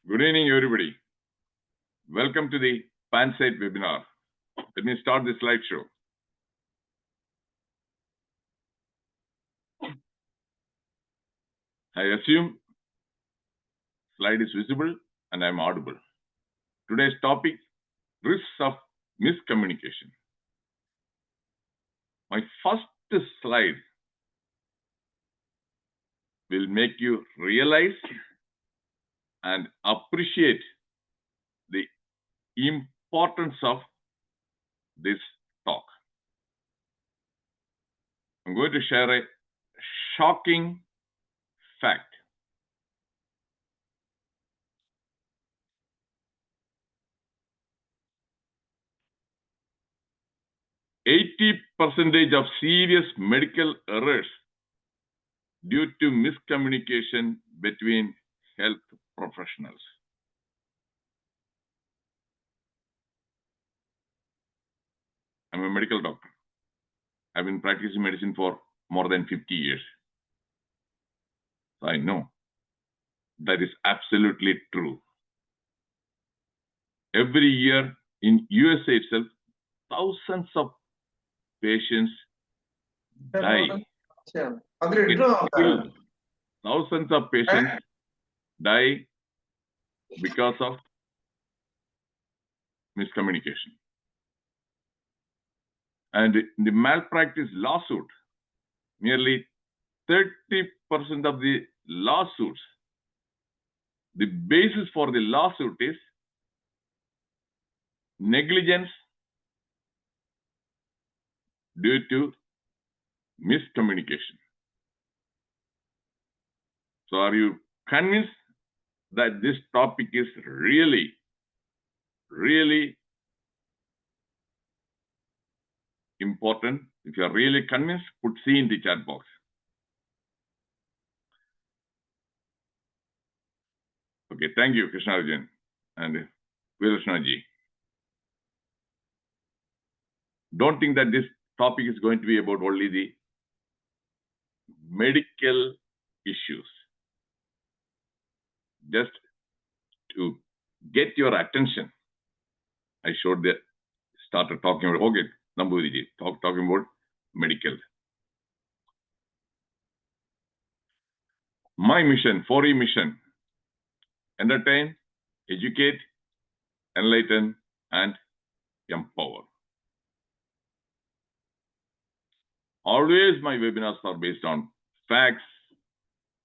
Good evening, everybody. Welcome to the PANSIGHT webinar. Let me start the slideshow. I assume slide is visible and I'm audible. Today's topic, risks of miscommunication. My first slide will make you realize and appreciate the importance of this talk. I'm going to share a shocking fact. %80 of serious medical errors due to miscommunication between health professionals. I'm a medical doctor. I've been practicing medicine for more than 50 years. So I know that is absolutely true. Every year in USA itself, thousands of patients die. Thousands of patients die because of miscommunication. And in the malpractice lawsuit, nearly 30% of the lawsuits, the basis for the lawsuit is negligence due to miscommunication. So are you convinced that this topic is really important? If you are really convinced, put C in the chat box. Okay, thank you, Krishnarajan and Virashnaji. Don't think that this topic is going to be about only the medical issues. Just to get your attention, I started talking about, okay, Nambudiji, talking about medical. My mission, 4E mission, entertain, educate, enlighten, and empower. Always my webinars are based on facts,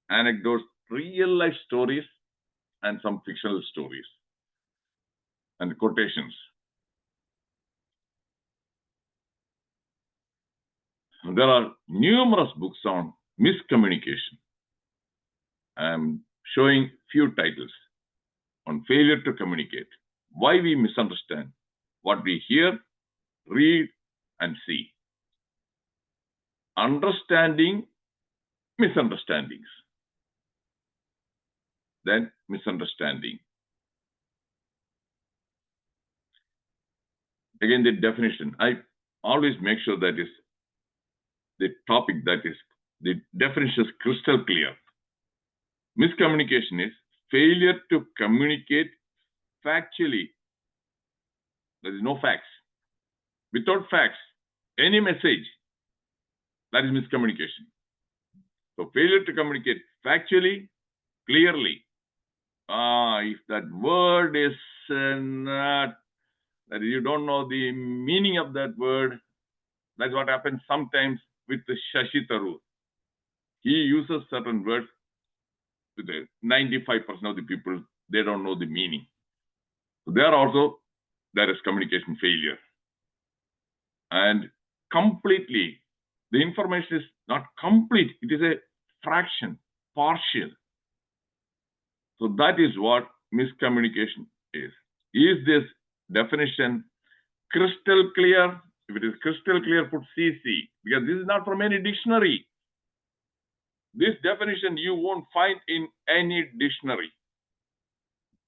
anecdotes, real life stories, and some fictional stories and quotations. There are numerous books on miscommunication. I'm showing few titles on failure to communicate, why we misunderstand what we hear, read, and see. Understanding misunderstandings. Then misunderstanding. Again, the definition. I always make sure that is the topic, that is the definition is crystal clear. Miscommunication is failure to communicate factually. There is no facts. Without facts, any message, that is miscommunication. So failure to communicate factually, clearly. If that word is not, that you don't know the meaning of that word, that's what happens sometimes with the Shashi Tharoor. He uses certain words to the 95% of the people, they don't know the meaning. So there is communication failure. And completely, the information is not complete. It is a fraction, partial. So that is what miscommunication is. Is this definition crystal clear? If it is crystal clear, put CC, because this is not from any dictionary. This definition you won't find in any dictionary.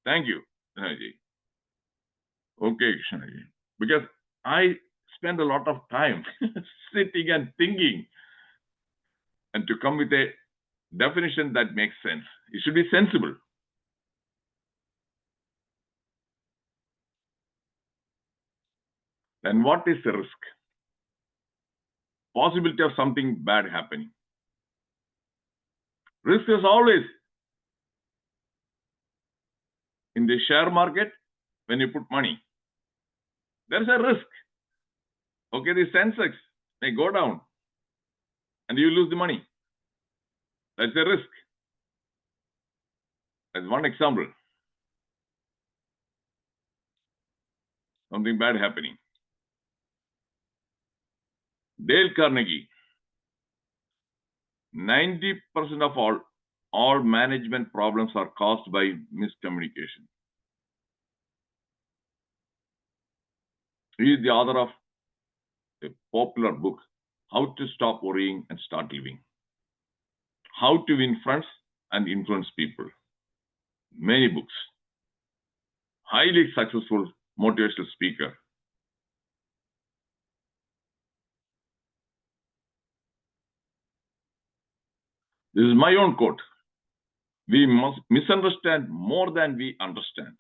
Thank you, Krishnaji. Okay, Krishnaji. Because I spend a lot of time sitting and thinking, and to come with a definition that makes sense. It should be sensible. Then what is the risk? Possibility of something bad happening. Risk is always in the share market. When you put money, there is a risk. Okay, the Sensex may go down and you lose the money. That's a risk. That's one example. Something bad happening. Dale Carnegie, 90% of all management problems are caused by miscommunication. He is the author of a popular book, How to Stop Worrying and Start Living. How to Win Friends and Influence People. Many books. Highly successful motivational speaker. This is my own quote. We must misunderstand more than we understand.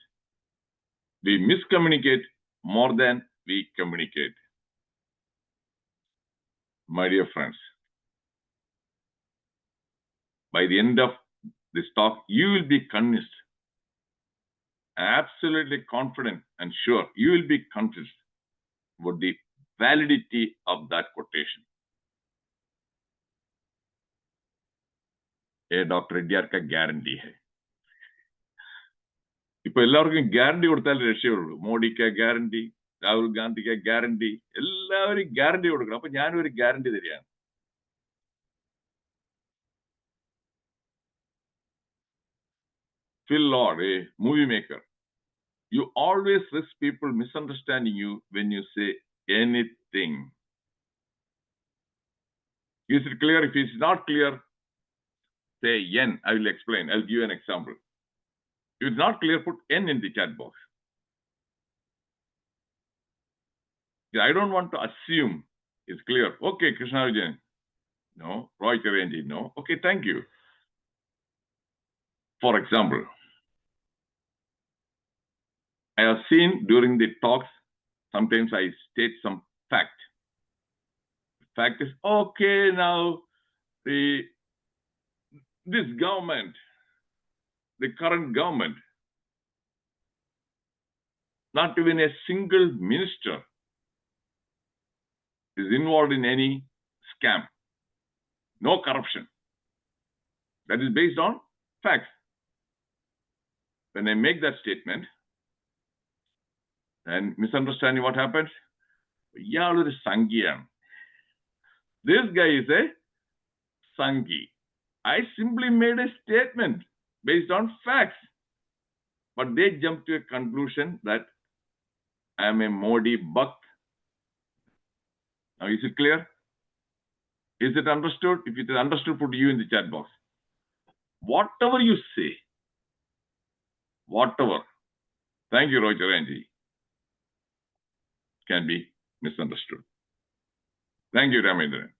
We miscommunicate more than we communicate. My dear friends, by the end of this talk, you will be convinced, absolutely confident and sure, you will be convinced about the validity of that quotation. A Dr. Reddiar ka guarantee hai. ഇപ്പൊ എല്ലാവർക്കും guarantee കൊടുത്താൽ രക്ഷയുള്ളൂ. മോഡിക്ക് guarantee, Rahul ഗാന്ധിക്ക് guarantee, എല്ലാവരും guarantee കൊടുക്കണം. അപ്പൊ ഞാനും ഒരു guarantee തരികയാണ്. Phil Lord, a movie maker, you always risk people misunderstanding you when you say anything. Is it clear? If it's not clear, say N. I will explain. I'll give you an example. If it's not clear, put N in the chat box. I don't want to assume it's clear. Okay, Krishna Vijayan. No. Roy Karenji. No. Okay, thank you. For example, I have seen during the talks, sometimes I state some fact. The fact is, okay, now this government, the current government, not even a single minister is involved in any scam. No corruption. That is based on facts. When I make that statement, and misunderstanding what happens, this guy is a Sangi. I simply made a statement based on facts. But they jump to a conclusion that I am a Modi Bhakt. Now, is it clear? Is it understood? If it is understood, put you in the chat box. Whatever you say, whatever, thank you, Roy Charanji, can be misunderstood. Thank you, Ramendran.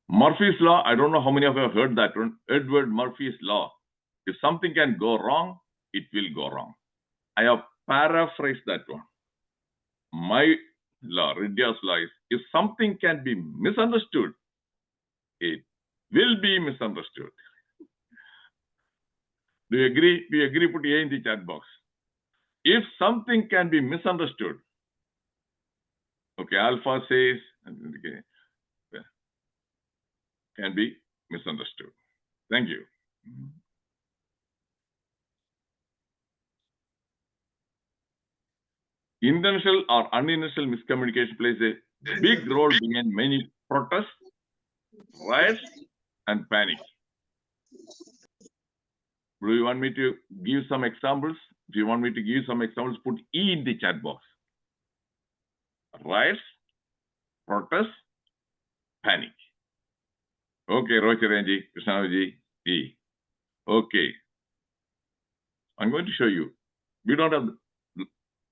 Murphy's Law, I don't know how many of you have heard that one. Edward Murphy's Law. If something can go wrong, it will go wrong. I have paraphrased that one. My law, Reddiar's law is, if something can be misunderstood, it will be misunderstood. Do you agree? Do you agree? Put A in the chat box. If something can be misunderstood, okay, Alpha says, okay, can be misunderstood. Thank you. Intentional or unintentional miscommunication plays a big role behind many protests, riots, and panic. Do you want me to give some examples? If you want me to give some examples, put E in the chat box. Riots, protests, panic. Okay, Rocharanji, Krishnaji, E. Okay. I'm going to show you. We don't have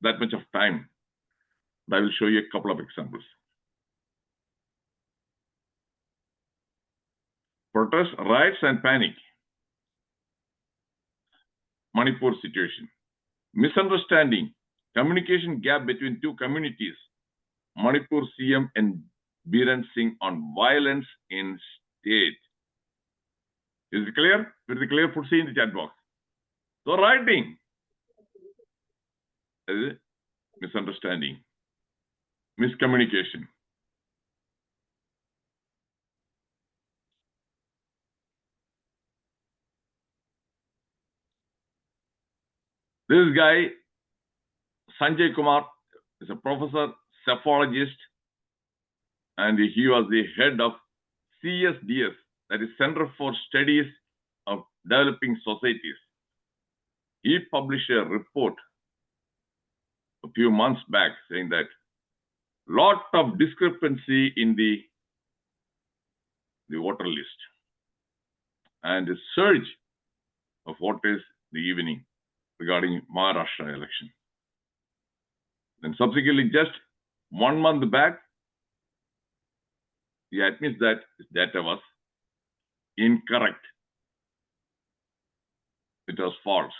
that much of time, but I will show you a couple of examples. Protests, riots, and panic. Manipur situation. Misunderstanding, communication gap between two communities. Manipur CM and Biren Singh on violence in state. Is it clear? Is it clear? Put C in the chat box. So writing. Misunderstanding. Miscommunication. This guy, Sanjay Kumar, is a professor, psephologist, and he was the head of CSDS, that is Center for Studies of Developing Societies. He published a report a few months back saying that lot of discrepancy in the voter list and a surge of voters the evening regarding Maharashtra election. Then subsequently, just 1 month back, he admits that his data was incorrect. It was false.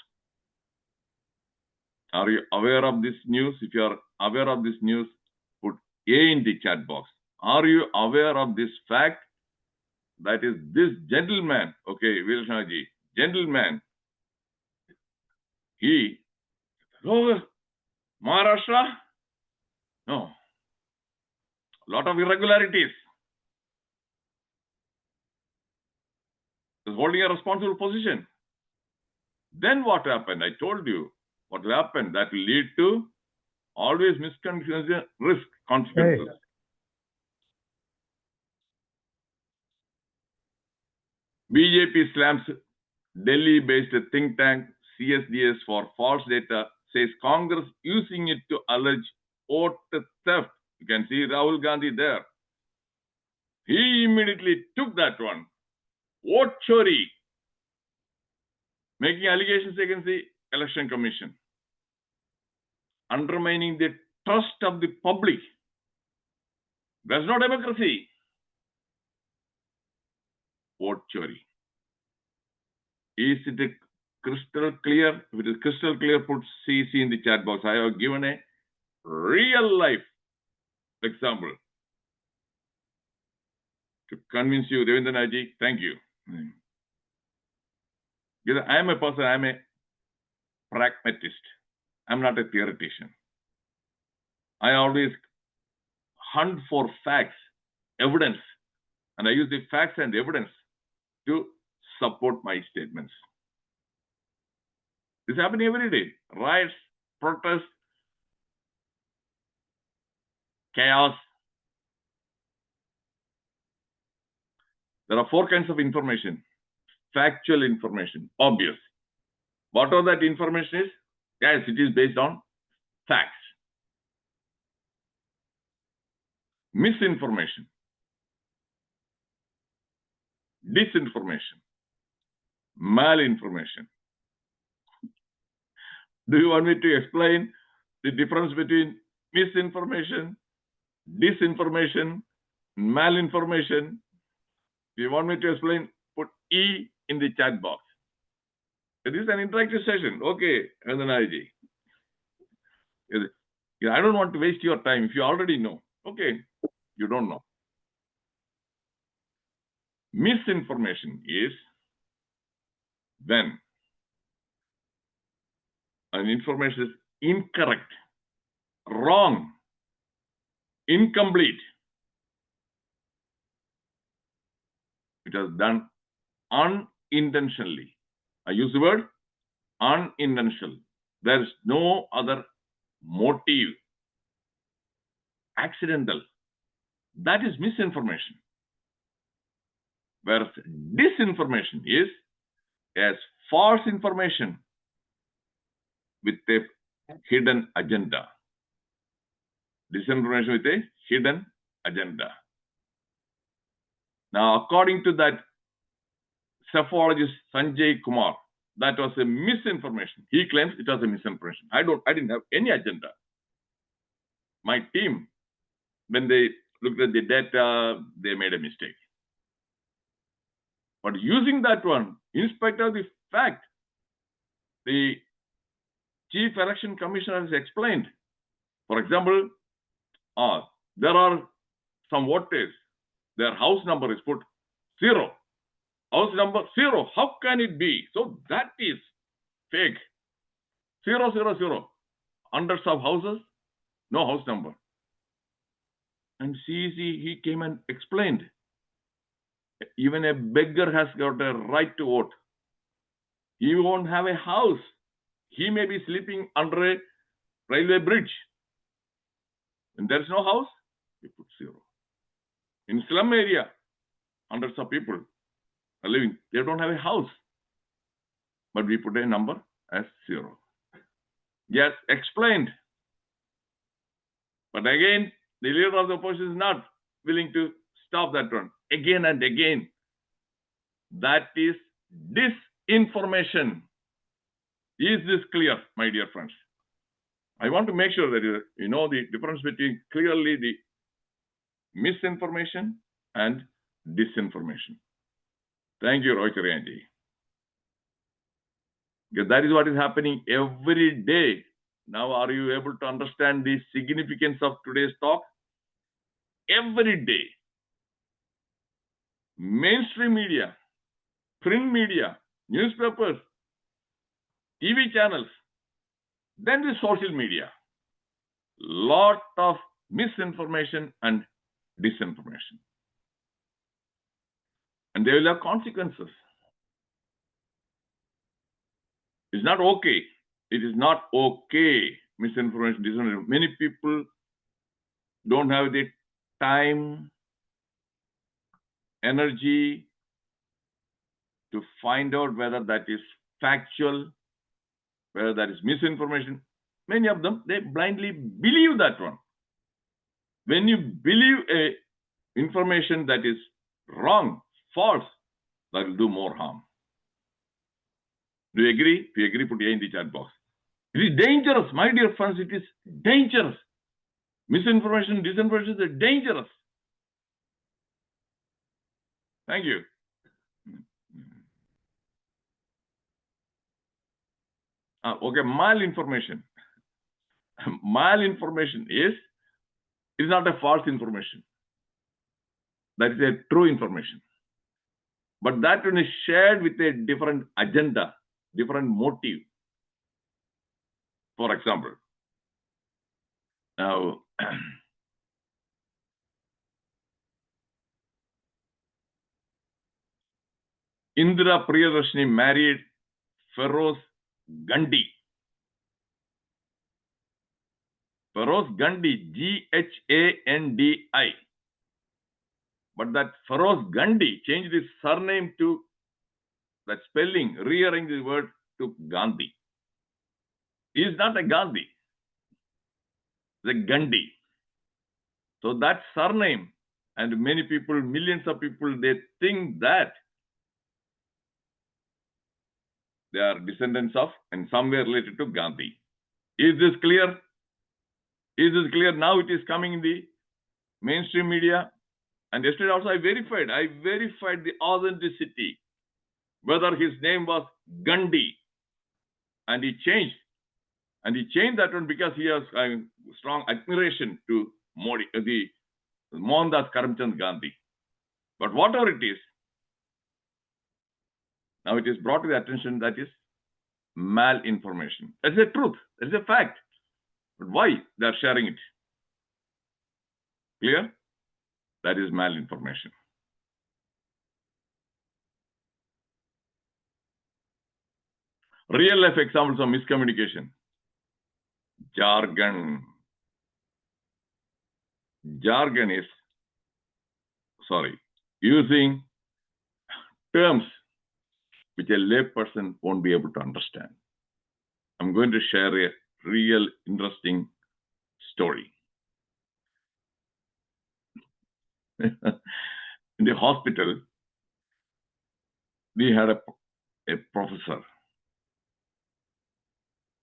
Are you aware of this news? If you are aware of this news, put A in the chat box. Are you aware of this fact? That is this gentleman, okay, Vilshanaji, gentleman, he, oh, Maharashtra? No. A lot of irregularities. He's holding a responsible position. Then what happened? I told you what will happen. That will lead to always misconception, risk, consequences. Hey. BJP slams Delhi-based think tank CSDS for false data, says Congress using it to allege vote theft. You can see Rahul Gandhi there. He immediately took that one. Vote chori. Making allegations against the Election Commission. Undermining the trust of the public. That's not democracy. Vote chori. Is it crystal clear? If it is crystal clear, put CC in the chat box. I have given a real life example to convince you, Ravindra Naji. Thank you. Because I am a person, I am a pragmatist. I'm not a theoretician. I always hunt for facts, evidence, and I use the facts and evidence to support my statements. This is happening every day. Riots, protests, chaos. There are 4 kinds of information. Factual information, obvious. Whatever that information is, yes, it is based on facts. Misinformation, disinformation, malinformation. Do you want me to explain the difference between misinformation, disinformation, malinformation? If you want me to explain, put E in the chat box. It is an interactive session. Okay, Vandanaji. I don't want to waste your time. If you already know, okay, you don't know. Misinformation is when an information is incorrect, wrong, incomplete. It was done unintentionally. I use the word unintentional. There is no other motive. Accidental. That is misinformation. Whereas disinformation is as false information with a hidden agenda. Disinformation with a hidden agenda. Now, according to that psephologist Sanjay Kumar, that was a misinformation. He claims it was a misinformation. I didn't have any agenda. My team, when they looked at the data, they made a mistake. But using that one, in spite of the fact, the Chief Election Commissioner has explained. For example, there are some voters, their house number is put 0. House number 0. How can it be? So that is fake. 0, 0, 0. Hundreds of houses, no house number. And CEC, he came and explained. Even a beggar has got a right to vote. He won't have a house. He may be sleeping under a railway bridge. When there's no house, we put 0. In slum area, hundreds of people are living. They don't have a house. But we put a number as 0. Yes, explained. But again, the leader of the opposition is not willing to stop that one. Again and again. That is disinformation. Is this clear, my dear friends? I want to make sure that you know the difference between clearly the misinformation and disinformation. Thank you, Roy Cherianji. Because that is what is happening every day. Now, are you able to understand the significance of today's talk? Every day, mainstream media, print media, newspapers, TV channels, then the social media. Lot of misinformation and disinformation. And they will have consequences. It's not okay. It is not okay. Misinformation, disinformation. Many people don't have the time, energy to find out whether that is factual, whether that is misinformation. Many of them, they blindly believe that one. When you believe a information that is wrong, false, that will do more harm. Do you agree? If you agree, put A in the chat box. It is dangerous, my dear friends. It is dangerous. Misinformation, disinformation is dangerous. Thank you. Okay, malinformation. Malinformation is not a false information. That is a true information. But that one is shared with a different agenda, different motive. For example, now Indira Priyadarshini married Feroz Gandhi. Feroz Gandhi, G-H-A-N-D-I. But that Feroz Gandhi changed his surname to that spelling, rearranged the word to Gandhi. He is not a Gandhi. The Gandhi. So that surname, and many people, millions of people, they think that they are descendants of and somewhere related to Gandhi. Is this clear? Is this clear? Now it is coming in the mainstream media. And yesterday also I verified the authenticity, whether his name was Gandhi. And he changed. And he changed that one because he has a strong admiration to the Mohandas Karamchand Gandhi. But whatever it is, now it is brought to the attention that is malinformation. That's the truth. That's a fact. But why they are sharing it? Clear? That is malinformation. Real life examples of miscommunication. Jargon. Jargon is, using terms which a layperson won't be able to understand. I'm going to share a real interesting story. In the hospital, we had a professor.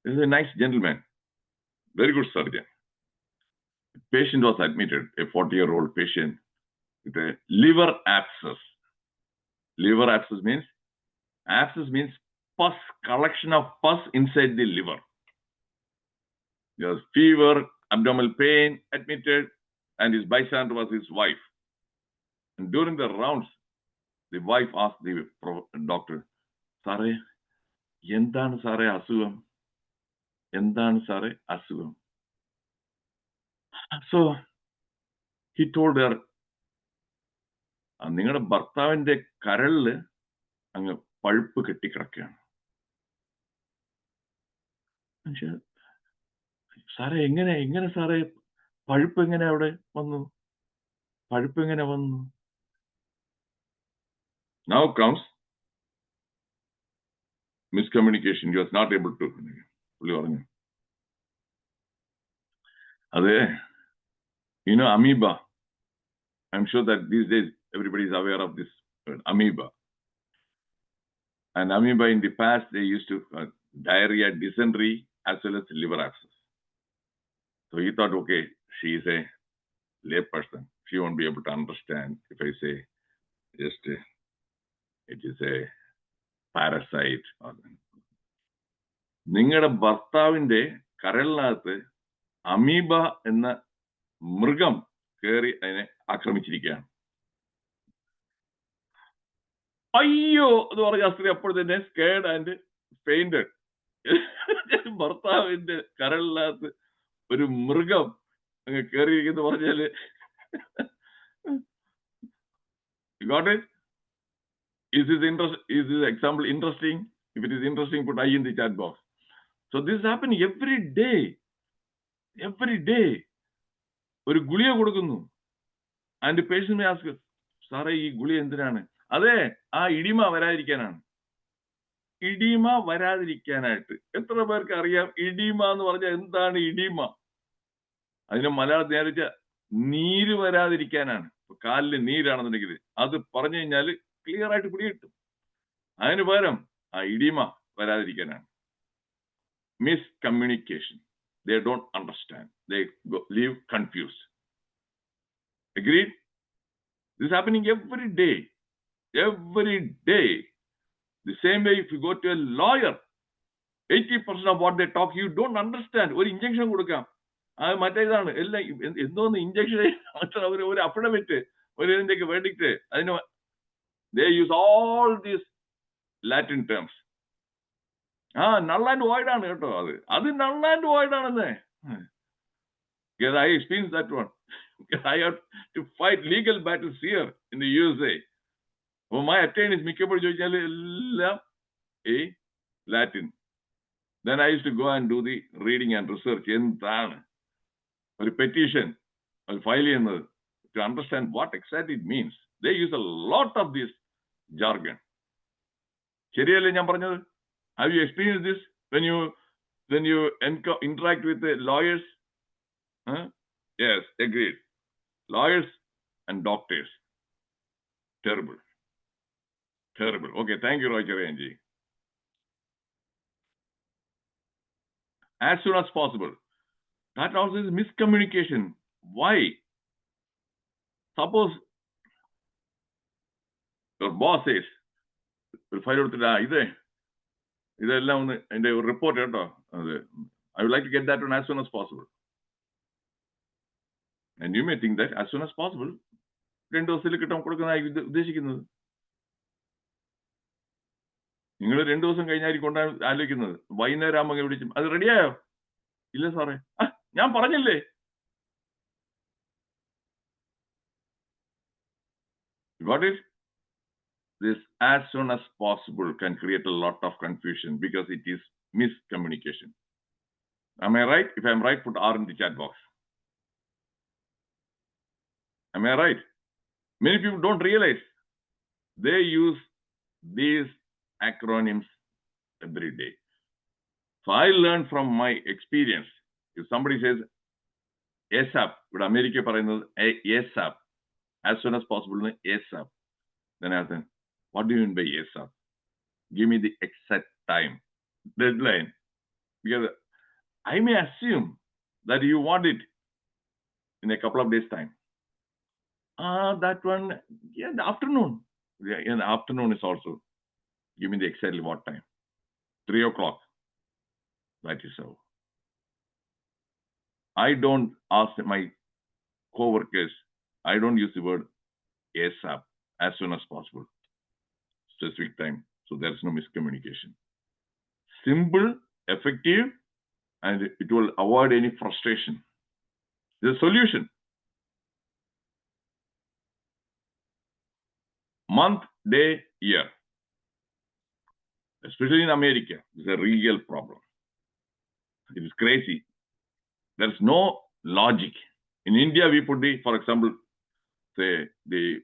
This is a nice gentleman, very good surgeon. The patient was admitted, a 40-year-old patient with a liver abscess. Liver abscess means pus, collection of pus inside the liver. There was fever, abdominal pain, admitted, and his bystander was his wife. And during the rounds, the wife asked the doctor, Sare, എന്താണ് സാറേ അസുഖം? എന്താണ് സാറേ അസുഖം? So he told her, നിങ്ങളുടെ ഭർത്താവിന്റെ കരളില് അങ്ങ് പഴുപ്പ് കെട്ടിക്കിടക്കുകയാണ്. സാറേ എങ്ങനെ സാറേ പഴുപ്പ് എങ്ങനെ അവിടെ വന്നു? പഴുപ്പ് എങ്ങനെ വന്നു? Now comes miscommunication. He was not able to. പുള്ളി പറഞ്ഞു, അതെ, you know amoeba. I'm sure that these days everybody is aware of this amoeba. And amoeba in the past, they used to diarrhea, dysentery, as well as liver abscess. So he thought, okay, she is a lay person. She won't be able to understand if I say just it is a parasite. നിങ്ങളുടെ ഭർത്താവിന്റെ കരളിനകത്ത് amoeba എന്ന മൃഗം കയറി അതിനെ ആക്രമിച്ചിരിക്കുകയാണ്. അയ്യോ എന്ന് പറഞ്ഞ സ്ത്രീ അപ്പോൾ തന്നെ സ്കേർഡ് ആൻഡ് പെയിന്റഡ്. ഭർത്താവിന്റെ കരളിനകത്ത് ഒരു മൃഗം അങ്ങ് കയറിയിരിക്കുന്നു പറഞ്ഞാല് got it? Is this example interesting? If it is interesting, put I in the chat box. So this is happening every day. Every day. ഒരു ഗുളിക കൊടുക്കുന്നു. ആൻഡ് പേഷ്യന്റ് may ask, സാറേ ഈ ഗുളിക എന്തിനാണ്? അതെ, ആ ഇടിമ വരാതിരിക്കാനാണ്. ഇടിമ വരാതിരിക്കാനായിട്ട്. എത്ര പേർക്ക് അറിയാം ഇടിമ എന്ന് പറഞ്ഞാൽ എന്താണ് ഇടിമ? അതിന് മലയാളത്തിൽ നേരിച്ച നീര് വരാതിരിക്കാനാണ്. കാലില് നീരാണെന്നുണ്ടെങ്കിൽ അത് പറഞ്ഞു കഴിഞ്ഞാൽ ക്ലിയർ ആയിട്ട് പിടി കിട്ടും. അതിന് പകരം ആ ഇടിമ വരാതിരിക്കാനാണ്. Miscommunication. They don't understand. They leave confused. Agreed? This is happening every day. Every day. The same way if you go to a lawyer, 80% of what they talk you don't understand. ഒരു injection കൊടുക്കാം, അത് മറ്റേതാണ് എല്ലാം എന്തോന്ന് injection ഒരു affidavit ഒരു ഇതിന്റെയൊക്കെ വേണ്ടിയിട്ട് അതിന് they use all these Latin terms. null and void ആണ് കേട്ടോ. അത് null and void ആണെന്നേ. Because I experienced that one. Because I have to fight legal battles here in the USA. My attorneys മിക്കപ്പോഴും ചോദിച്ചാൽ എല്ലാം Latin. Then I used to go and do the reading and research. എന്താണ് ഒരു petition file ചെയ്യുന്നത് to understand what exactly it means. They use a lot of this jargon. ശരിയല്ലേ ഞാൻ പറഞ്ഞത്? Have you experienced this when you interact with the lawyers? Yes, agreed. Lawyers and doctors. Terrible. Terrible. Okay, thank you, Roger Angie. As soon as possible. That also is miscommunication. Why? Suppose your boss says, file ഇതെല്ലാം ഒന്ന് എന്റെ report കേട്ടോ, I would like to get that one as soon as possible. And you may think that as soon as possible 2 ദിവസത്തിൽ കിട്ടാൻ കൊടുക്കുന്നതായി ഉദ്ദേശിക്കുന്നത്. നിങ്ങൾ 2 ദിവസം കഴിഞ്ഞായിരിക്കും കൊണ്ടാണ് ആലോചിക്കുന്നത്. വൈകുന്നേരം ആകുമ്പോൾ വിളിച്ചും അത് റെഡിയായോ? ഇല്ല സാറേ, ഞാൻ പറഞ്ഞില്ലേ. Got it? This as soon as possible can create a lot of confusion because it is miscommunication. Am I right? If I'm right, put R in the chat box. Am I right? Many people don't realize they use these acronyms every day. So I learned from my experience. If somebody says ASAP, but America പറയുന്നത് ASAP, as soon as possible, ASAP. Then I ask them, what do you mean by ASAP? Give me the exact time, deadline. Because I may assume that you want it in a couple of days' time. That one, yeah, in the afternoon. Yeah, in the afternoon is also. Give me the exactly what time. 3 o'clock. That is how. I don't ask my co-workers, I don't use the word ASAP, as soon as possible, specific time. So there's no miscommunication. Simple, effective, and it will avoid any frustration. The solution. Month, day, year. Especially in America, it's a real problem. It is crazy. There's no logic. In India, we put the, for example, say it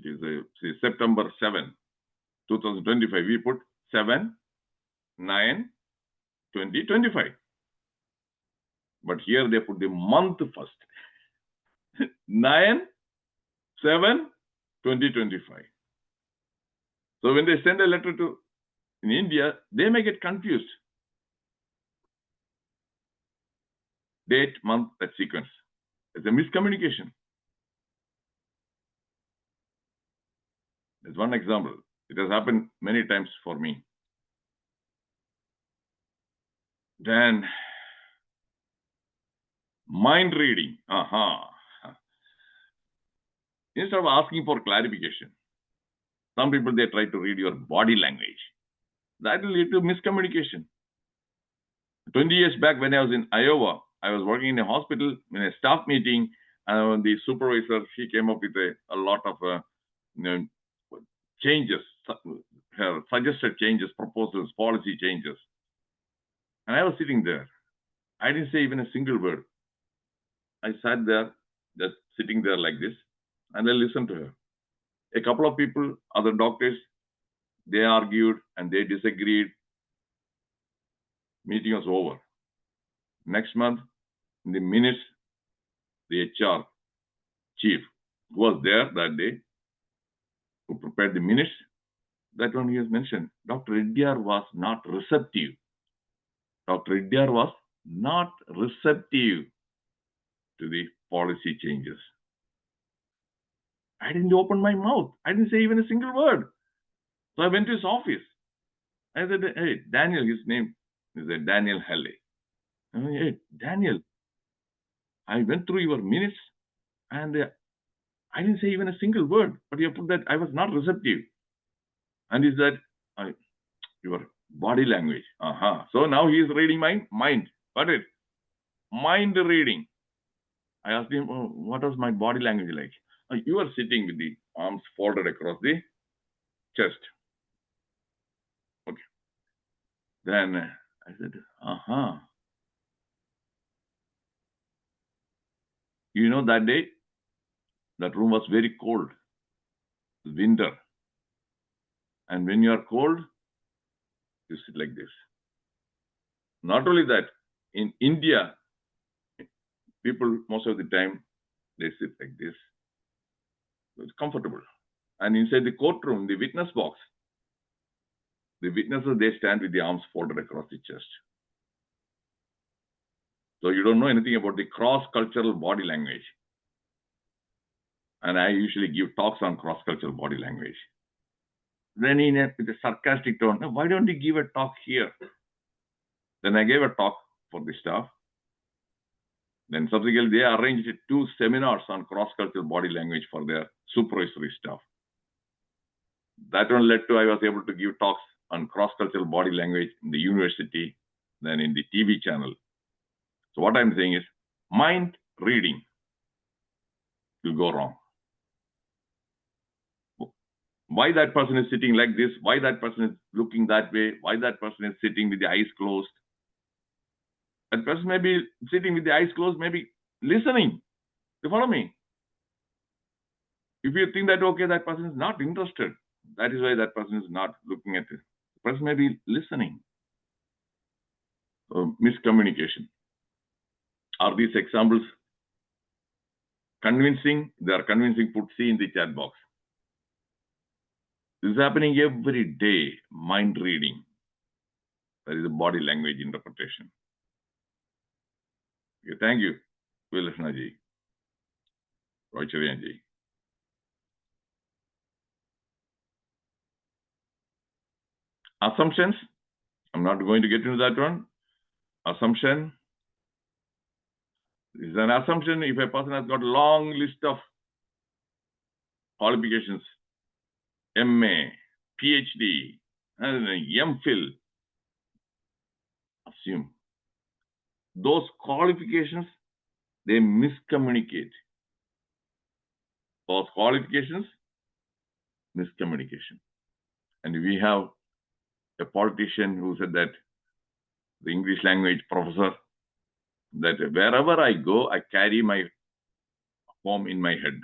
is say September 7, 2025. We put 7, 9, 2025. But here they put the month first. 9, 7, 2025. So when they send a letter to in India, they may get confused. Date, month, that sequence. It's a miscommunication. That's one example. It has happened many times for me. Then mind reading. Instead of asking for clarification, some people, they try to read your body language. That will lead to miscommunication. 20 years back when I was in Iowa, I was working in a hospital in a staff meeting, and the supervisor, she came up with a lot of changes, her suggested changes, proposals, policy changes. And I was sitting there. I didn't say even a single word. I sat there, just sitting there like this, and I listened to her. A couple of people, other doctors, they argued and they disagreed. Meeting was over. Next month, in the minutes, the HR chief who was there that day, who prepared the minutes, that one he has mentioned, Dr. Reddiar was not receptive. Dr. Reddiar was not receptive to the policy changes. I didn't open my mouth. I didn't say even a single word. So I went to his office. I said, hey, Daniel, his name is Daniel Halley. I said, hey, Daniel, I went through your minutes and I didn't say even a single word, but you put that I was not receptive. And is that your body language? So now he is reading my mind. Got it? Mind reading. I asked him, oh, what was my body language like? You are sitting with the arms folded across the chest. Okay. Then I said, You know, that day, that room was very cold. Winter. And when you are cold, you sit like this. Not only that, in India, people, most of the time, they sit like this. It's comfortable. And inside the courtroom, the witness box, the witnesses, they stand with the arms folded across the chest. So you don't know anything about the cross-cultural body language. And I usually give talks on cross-cultural body language. Then with a sarcastic tone, why don't you give a talk here? Then I gave a talk for the staff. Then subsequently, they arranged 2 seminars on cross-cultural body language for their supervisory staff. That one led to I was able to give talks on cross-cultural body language in the university, then in the TV channel. So what I'm saying is, mind reading will go wrong. Why that person is sitting like this? Why that person is looking that way? Why that person is sitting with the eyes closed? That person may be sitting with the eyes closed, maybe listening. You follow me? If you think that, okay, that person is not interested, that is why that person is not looking at it. The person may be listening. Miscommunication. Are these examples convincing? They are convincing. Put C in the chat box. This is happening every day. Mind reading. That is a body language interpretation. Okay, thank you, Vilashnaji, Roychavianji. Assumptions. I'm not going to get into that one. Assumption. This is an assumption if a person has got a long list of qualifications, MA, PhD, and MPhil. Assume. Those qualifications, they miscommunicate. Those qualifications, miscommunication. And we have a politician who said that the English language professor, that wherever I go, I carry my home in my head.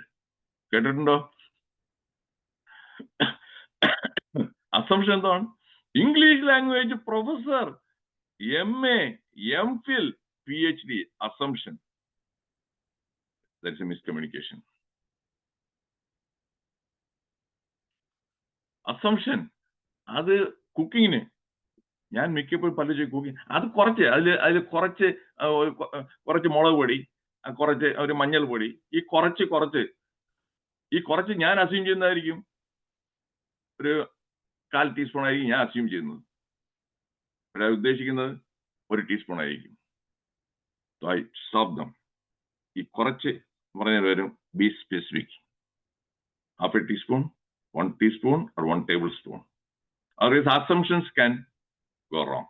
Kettundo? Assumption on English language professor, MA, MPhil, PhD, assumption. That's a miscommunication. Assumption. അത് കുക്കിങ്ങിന് ഞാൻ മിക്കപ്പോഴും പല cooking അത് അതിൽ കുറച്ച് മുളക് പൊടി, കുറച്ച് ഒരു മഞ്ഞൾ പൊടി, ഈ കുറച്ച് ഞാൻ അസ്യൂം ചെയ്യുന്നതായിരിക്കും ഒരു 1/4 ടീസ്പൂൺ ആയിരിക്കും ഞാൻ അസ്യൂം ചെയ്യുന്നത്. പക്ഷേ ഉദ്ദേശിക്കുന്നത് 1 ടീസ്പൂൺ ആയിരിക്കും. ശബ്ദം ഈ കുറച്ച് പറഞ്ഞ വരും B specific. 1/2 teaspoon, 1 teaspoon, or 1 tablespoon. Otherwise, assumptions can go wrong.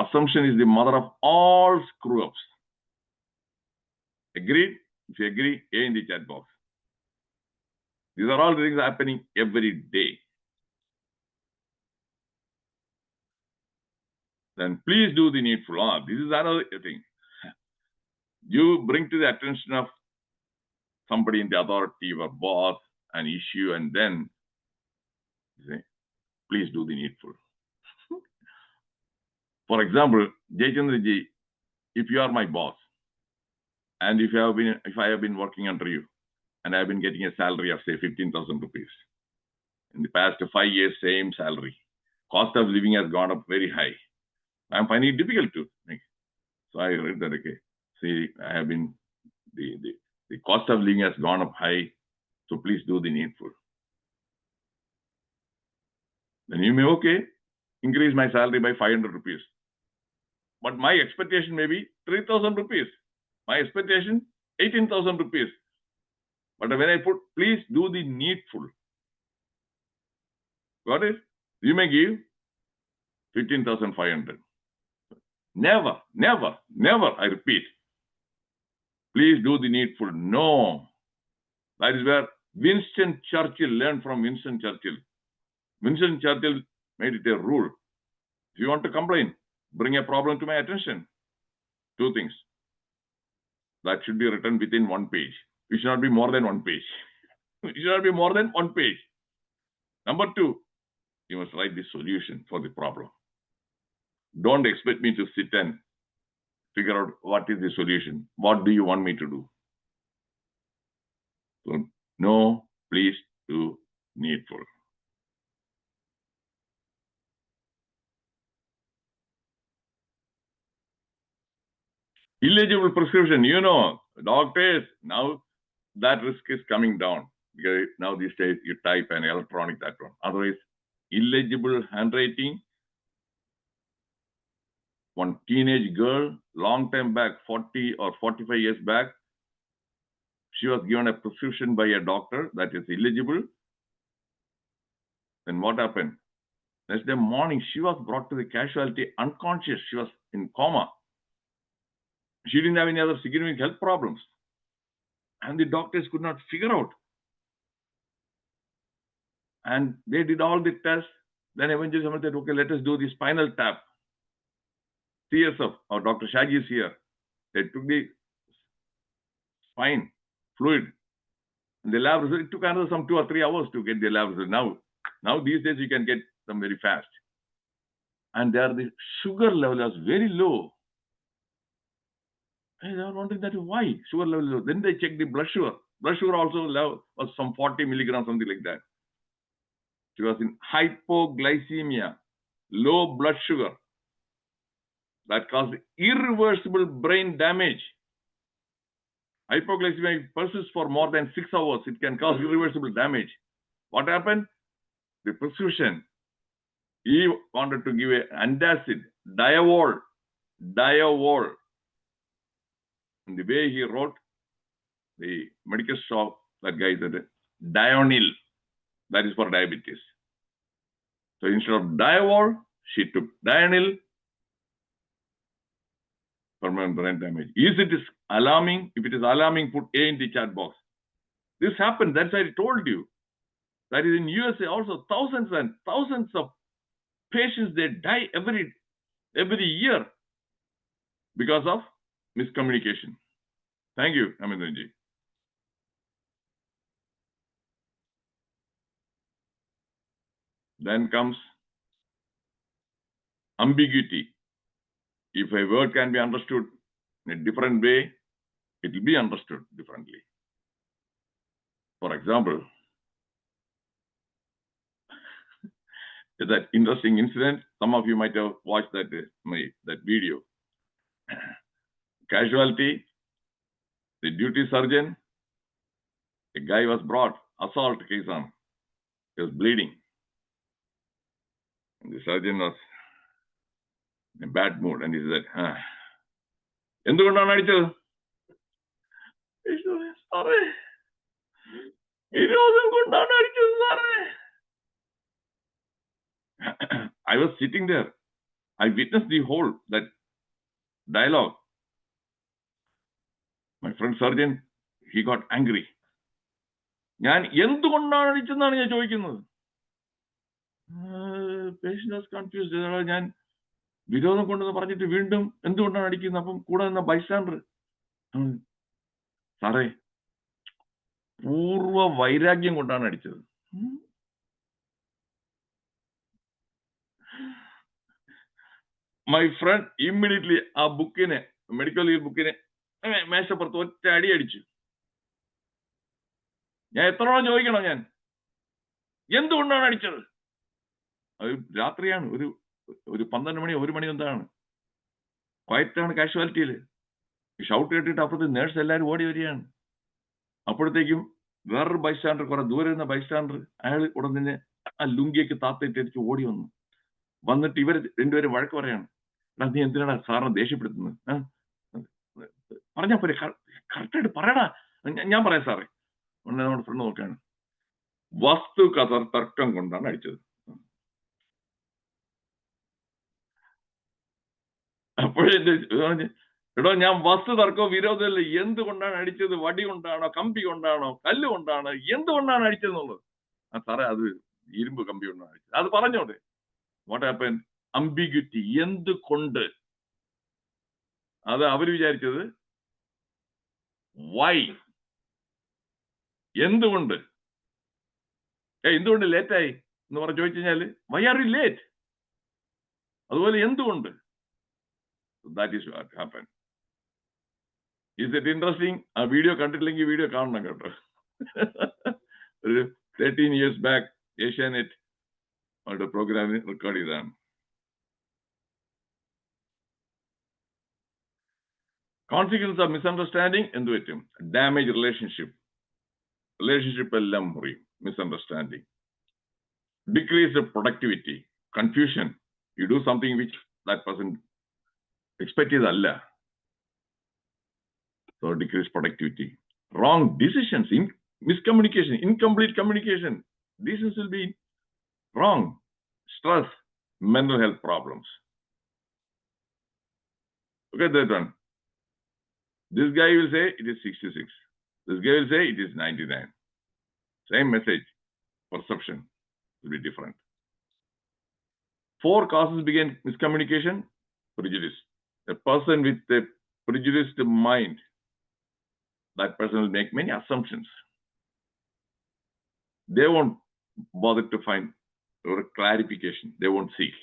Assumption is the mother of all screw-ups. Agreed? If you agree, A in the chat box. These are all things happening every day. Then please do the needful. This is another thing. You bring to the attention of somebody in the authority, your boss, an issue, and then you say, please do the needful. For example, Jaychandraji, if you are my boss, and if I have been working under you, and I have been getting a salary of say 15,000 rupees, in the past 5 years, same salary, cost of living has gone up very high. I'm finding it difficult to make. So I read that, okay, see, I have been, the cost of living has gone up high, so please do the needful. Then you may, okay, increase my salary by 500 rupees. But my expectation may be 3,000 rupees. My expectation, 18,000 rupees. But when I put, please do the needful. Got it? You may give 15,500. Never, I repeat, please do the needful. No. That is where Winston Churchill learned from Winston Churchill. Winston Churchill made it a rule. If you want to complain, bring a problem to my attention. 2 things. That should be written within 1 page. It should not be more than 1 page. It should not be more than 1 page. Number 2, you must write the solution for the problem. Don't expect me to sit and figure out what is the solution. What do you want me to do? So, no, please do needful. Illegible prescription, doctors, now that risk is coming down because now these days you type an electronic that one. Otherwise, illegible handwriting. One teenage girl, long time back, 40 or 45 years back, she was given a prescription by a doctor that is illegible. Then what happened? Next day morning, she was brought to the casualty unconscious. She was in coma. She didn't have any other significant health problems. And the doctors could not figure out. And they did all the tests. Then eventually someone said, okay, let us do the spinal tap. CSF, or Dr. Shaggy is here. They took the spine fluid. And the lab result, it took another some 2 or 3 hours to get the lab result. Now these days you can get them very fast. And there the sugar level was very low. And they were wondering that why sugar level low. Then they checked the blood sugar. Blood sugar also was some 40 milligrams, something like that. She was in hypoglycemia, low blood sugar. That caused irreversible brain damage. Hypoglycemia persists for more than 6 hours. It can cause irreversible damage. What happened? The prescription He wanted to give an antacid, diavol. And the way he wrote, the medical shop, that guy said, Dionyl, that is for diabetes. So instead of diavol, she took Dionyl, permanent brain damage. Is it alarming? If it is alarming, put A in the chat box. This happened, that's why I told you. That is in USA also, thousands and thousands of patients, they die every year because of miscommunication. Thank you, Amindranji. Then comes ambiguity. If a word can be understood in a different way, it will be understood differently. For example, that interesting incident, some of you might have watched that video. Casualty, the duty surgeon, a guy was brought, assault case on. He was bleeding. And the surgeon was in a bad mood and he said, എന്തുകൊണ്ടാണ് അടിച്ചത്? സാറേ, വിരോധം കൊണ്ടാണ് അടിച്ചത് സാറേ. I was sitting there. I witnessed the whole that dialogue. My friend surgeon, he got angry. ഞാൻ എന്തുകൊണ്ടാണ് അടിച്ചതെന്നാണ് ഞാൻ ചോദിക്കുന്നത്. Patient was confused. ഞാൻ വിരോധം കൊണ്ടെന്ന് പറഞ്ഞിട്ട് വീണ്ടും എന്തുകൊണ്ടാണ് അടിക്കുന്നത്? അപ്പം കൂടെ നിന്ന ബൈസ്റ്റാൻഡർ, സാറേ പൂർവ്വ വൈരാഗ്യം കൊണ്ടാണ് അടിച്ചത്. മൈ ഫ്രണ്ട് ഇമ്മീഡിയറ്റ്ലി ആ ബുക്കിനെ, മെഡിക്കൽ ബുക്കിനെ മേശപ്പുറത്ത് ഒറ്റ അടി അടിച്ചു. ഞാൻ എത്രയോളം ചോദിക്കണം, ഞാൻ എന്തുകൊണ്ടാണ് അടിച്ചത്? അത് രാത്രിയാണ്, ഒരു 12 മണി 1 മണി എന്താണ്, ക്വയറ്റാണ് കാഷ്വാലിറ്റിയിൽ. ഷൗട്ട് കേട്ടിട്ട് അപ്പുറത്ത് നേഴ്സ് എല്ലാവരും ഓടി വരികയാണ്. അപ്പോഴത്തേക്കും വേറൊരു ബൈസ്റ്റാൻഡർ, കുറെ ദൂരെ ഇരുന്ന ബൈസ്റ്റാൻഡർ, അയാൾ ഉടൻ തന്നെ ആ ലുങ്കിയൊക്കെ താത്തിട്ട് ഓടി വന്നിട്ട് ഇവർ രണ്ടുപേരും വഴക്ക് പറയാണ്. നീ എന്തിനാണ് സാറിനെ ദേഷ്യപ്പെടുത്തുന്നത്? പറഞ്ഞാ പോരെ, കറക്റ്റായിട്ട് പറയടാ. ഞാൻ പറയാം സാറേ. ഉടനെ നമ്മുടെ ഫ്രണ്ട് നോക്കാണ്, വസ്തു തർക്കം കൊണ്ടാണ് അടിച്ചത്. അപ്പോഴേ എടോ, ഞാൻ വസ്തു തർക്കവും വിരോധമല്ല, എന്തുകൊണ്ടാണ് അടിച്ചത്? വടി കൊണ്ടാണോ, കമ്പി കൊണ്ടാണോ, കല്ല് കൊണ്ടാണോ, എന്തുകൊണ്ടാണ് അടിച്ചതെന്നുള്ളത്? സാറേ, അത് ഇരുമ്പ് കമ്പി കൊണ്ടാണ് അടിച്ചത്. അത് പറഞ്ഞോട്ടെ. What happen? അംബിഗ്വിറ്റി. എന്തുകൊണ്ട്? അത് അവർ വിചാരിച്ചത് വൈ, എന്തുകൊണ്ട്? എന്തുകൊണ്ട് ലേറ്റായി എന്ന് പറഞ്ഞ് ചോദിച്ചു കഴിഞ്ഞാല് വൈ ആർ യു ലേറ്റ്? അതുപോലെ എന്തുകൊണ്ട്? That is what happen. Is it interesting? ആ വീഡിയോ കണ്ടിട്ടില്ലെങ്കിൽ വീഡിയോ കാണണം കേട്ടോ. ഒരു 13 years back ഏഷ്യാനെറ്റ് അവരുടെ പ്രോഗ്രാമിന് റെക്കോർഡ് ചെയ്തതാണ്. കോൺസിക്വൻസ് ഓഫ് മിസ്അണ്ടർസ്റ്റാൻഡിങ് എന്ത് പറ്റും? ഡാമേജ് റിലേഷൻഷിപ്പ് എല്ലാം മുറിയും. Misunderstanding, decrease productivity, confusion. You do something which that person expect ചെയ്തല്ല. So decrease productivity. Wrong decisions, miscommunication, incomplete communication. Decisions will be wrong. Stress, mental health problems. Okay, that one. This guy will say it is 66. This guy will say it is 99. Same message. Perception will be different. 4 causes begin miscommunication. Prejudice. A person with a prejudiced mind, that person will make many assumptions. They won't bother to find or clarification. They won't seek.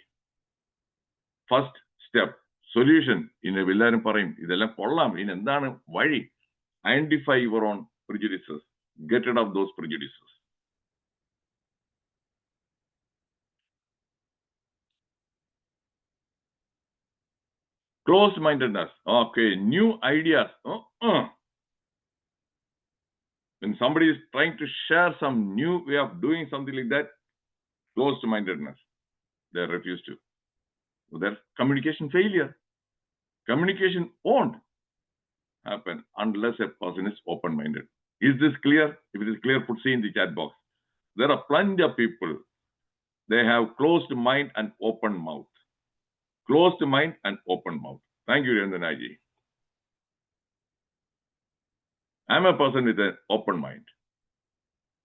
First step, solution. എല്ലാവരും പറയും ഇതെല്ലാം കൊള്ളാം, ഇനി എന്താണ് വഴി? Identify your own prejudices. Get rid of those prejudices. Closed-mindedness. Okay, new ideas. When somebody is trying to share some new way of doing something like that, closed-mindedness. They refuse to. So that's communication failure. Communication won't happen unless a person is open-minded. Is this clear? If it is clear, put C in the chat box. There are plenty of people. They have closed mind and open mouth. Closed mind and open mouth. Thank you, Rendanaji. I'm a person with an open mind.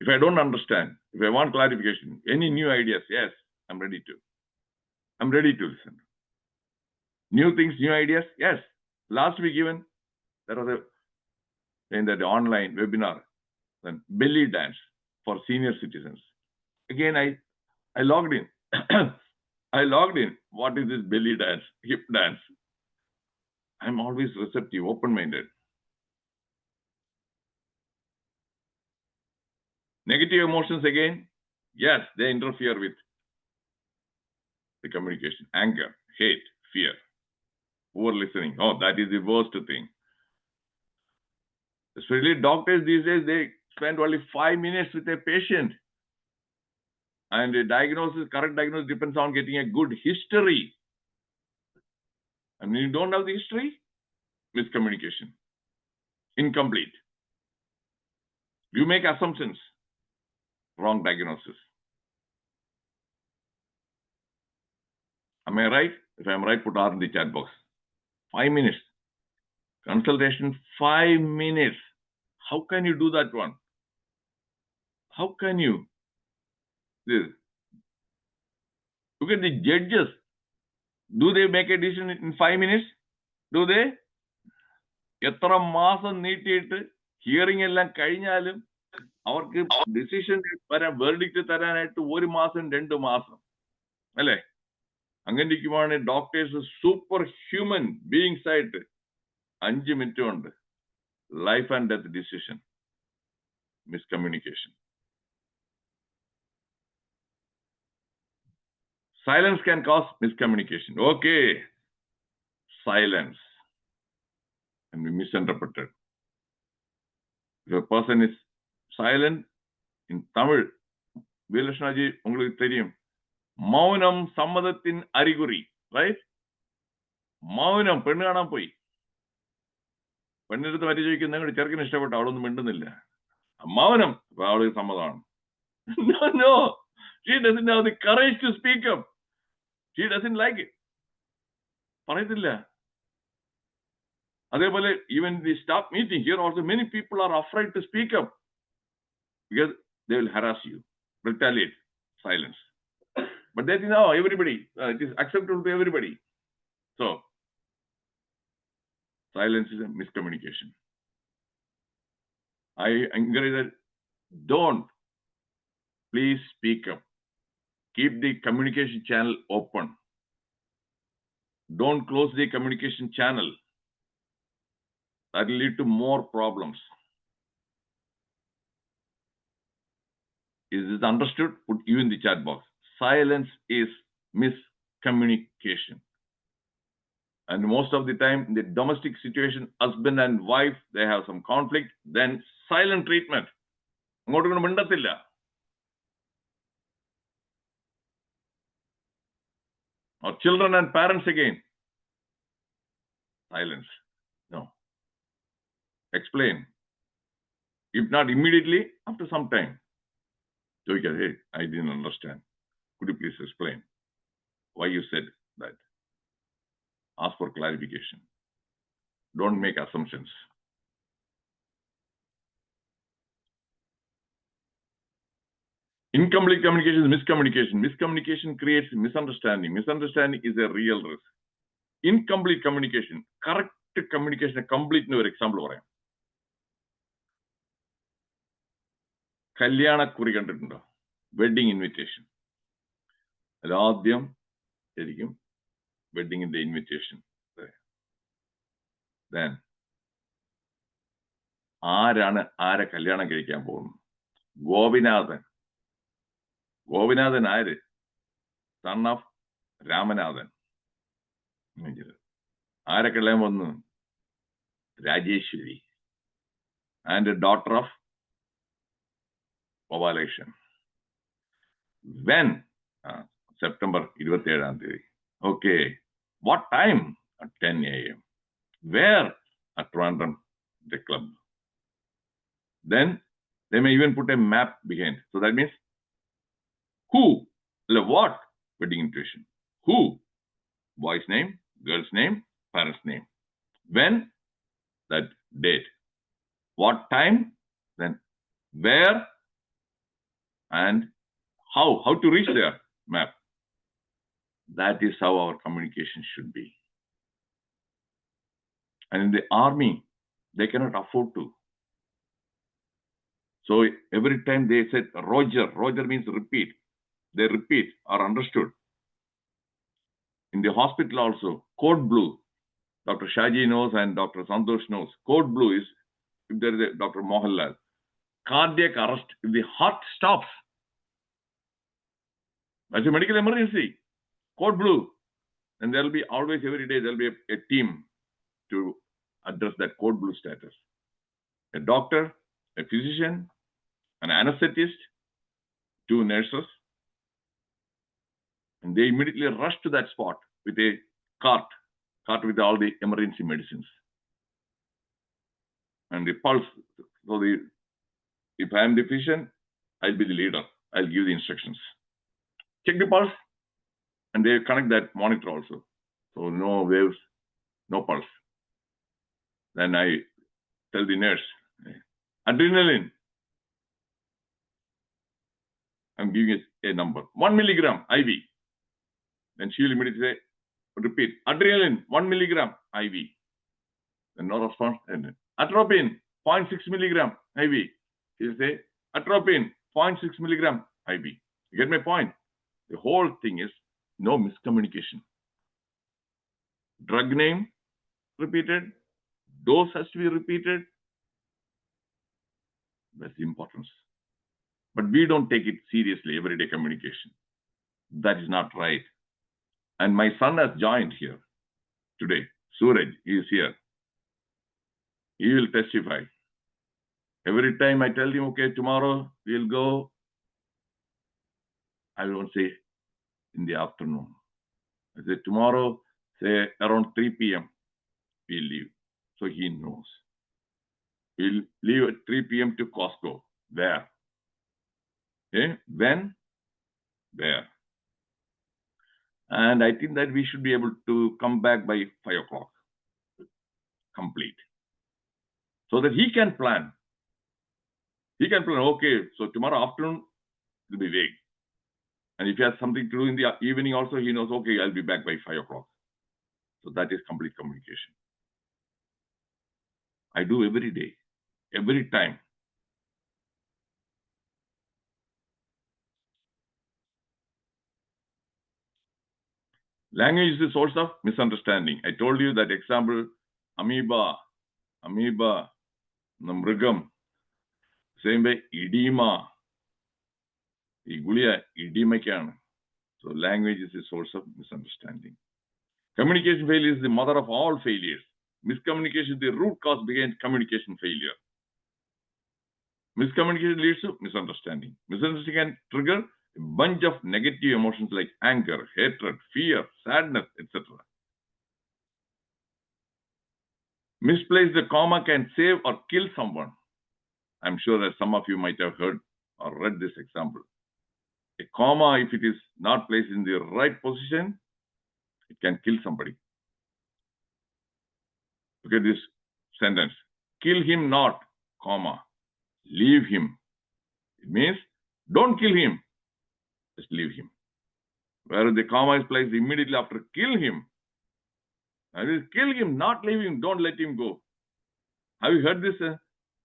If I don't understand, if I want clarification, any new ideas, yes, I'm ready to. I'm ready to listen. New things, new ideas, yes. Last week even, there was in that online webinar, then belly dance for senior citizens. Again, I logged in. I logged in. What is this belly dance, hip dance? I'm always receptive, open-minded. Negative emotions again, yes, they interfere with the communication. Anger, hate, fear, poor listening. Oh, that is the worst thing. Especially doctors these days, they spend only 5 minutes with a patient. And the diagnosis, correct diagnosis depends on getting a good history. And when you don't have the history, miscommunication, incomplete. You make assumptions, wrong diagnosis. Am I right? If I'm right, put R in the chat box. 5 minutes. Consultation, 5 minutes. How can you do that one? How can you? This. Look at the judges. Do they make a decision in 5 minutes? Do they? എത്ര മാസം നീട്ടിയിട്ട് hearing എല്ലാം കഴിഞ്ഞാലും അവർക്ക് decision വരാൻ verdict തരാനായിട്ട് 1 മാസം 2 മാസം അല്ലേ? അങ്ങനെ ഇരിക്കുവാണ് ഡോക്ടേഴ്സ് സൂപ്പർ ഹ്യൂമൻ ബീയിങ്സ് ആയിട്ട് 5 മിനിറ്റ് കൊണ്ട് life and death decision. Miscommunication. Silence can cause miscommunication. Okay. Silence can be misinterpreted. If a person is silent, in Tamil, Vilashnaji, உங்களுக்கு தெரியும், மௌனம் சம்மதத்தின் அறிகுறி, right? മൗനം, പെണ്ണ് കാണാൻ പോയി, പെണ്ണിനടുത്ത് വരി ചോദിക്കും, നിങ്ങളുടെ ചെറുക്കിന് ഇഷ്ടപ്പെട്ടു, അവളൊന്നും മിണ്ടുന്നില്ല, മൗനം, അവൾക്ക് സമ്മതമാണ്. No, she doesn't have the courage to speak up. She doesn't like it. പറയത്തില്ല. അതേപോലെ even the staff meeting here also, many people are afraid to speak up because they will harass you, retaliate, silence. But they think, oh, everybody, it is acceptable to everybody. So, silence is a miscommunication. I encourage that, don't. Please speak up. Keep the communication channel open. Don't close the communication channel. That will lead to more problems. Is this understood? Put you in the chat box. Silence is miscommunication. And most of the time, in the domestic situation, husband and wife, they have some conflict, then silent treatment. അങ്ങോട്ടും മിണ്ടത്തില്ല. Or children and parents again. Silence. No. Explain. If not immediately, after some time. So you can, hey, I didn't understand. Could you please explain why you said that? Ask for clarification. Don't make assumptions. Incomplete communication is miscommunication. Miscommunication creates misunderstanding. Misunderstanding is a real risk. Incomplete communication, correct communication, complete ഒരു example പറയാം. കല്യാണക്കുറി കണ്ടിട്ടുണ്ടോ? Wedding invitation. ആദ്യം ശരിക്കും വെഡിങ്ങിന്റെ invitation. Then ആരാണ് ആരെ കല്യാണം കഴിക്കാൻ പോകുന്നത്? ഗോപിനാഥൻ. ഗോപിനാഥൻ ആര്? Son of Ramanathan. ആരെ കല്യാണം വന്നു? Rajeshwari and daughter of Gopalakrishnan. When September 27th. Okay. What time? At 10 a.m. Where? At Trivandrum, the club. Then they may even put a map behind. So that means who? What? Wedding invitation. Who? Boy's name, girl's name, parents' name. When? That date. What time? Then where? And how? How to reach there? Map. That is how our communication should be. And in the army, they cannot afford to. So every time they said Roger, Roger means repeat. They repeat or understood. In the hospital also, code blue. Dr. Shaji knows and Dr. Santosh knows. Code blue is if there is a Dr. Mohanlal. Cardiac arrest, if the heart stops. That's a medical emergency. Code blue. And there will be always, every day, there will be a team to address that code blue status. A doctor, a physician, an anesthetist, 2 nurses, and they immediately rush to that spot with a cart with all the emergency medicines. And the pulse, so if I am the physician, I'll be the leader. I'll give the instructions. Check the pulse, and they connect that monitor also. So no waves, no pulse. Then I tell the nurse, adrenaline. I'm giving a number, 1 milligram IV. Then she will immediately say, repeat, adrenaline, 1 milligram IV. Then no response. And atropine, 0.6 milligram IV. She will say, atropine, 0.6 milligram IV. You get my point? The whole thing is no miscommunication. Drug name repeated, dose has to be repeated. That's the importance. But we don't take it seriously, everyday communication. That is not right. And my son has joined here today. Suraj, he is here. He will testify. Every time I tell him, okay, tomorrow we'll go, I won't say in the afternoon. I say tomorrow, say around 3 p.m. we'll leave. So he knows. We'll leave at 3 p.m. to Costco. Where? Okay? When? Where? And I think that we should be able to come back by 5 o'clock. Complete. So that he can plan. He can plan, okay, so tomorrow afternoon will be vague. And if he has something to do in the evening also, he knows, okay, I'll be back by 5 o'clock. So that is complete communication. I do every day, every time. Language is the source of misunderstanding. I told you that example, amoeba, mrigam, same way, edema. So language is the source of misunderstanding. Communication failure is the mother of all failures. Miscommunication is the root cause behind communication failure. Miscommunication leads to misunderstanding. Misunderstanding can trigger a bunch of negative emotions like anger, hatred, fear, sadness, etc. Misplaced comma can save or kill someone. I'm sure that some of you might have heard or read this example. A comma, if it is not placed in the right position, it can kill somebody. Look at this sentence. Kill him not, comma, leave him. It means don't kill him, just leave him. Where the comma is placed immediately after kill him. That is kill him, not leave him, don't let him go. Have you heard this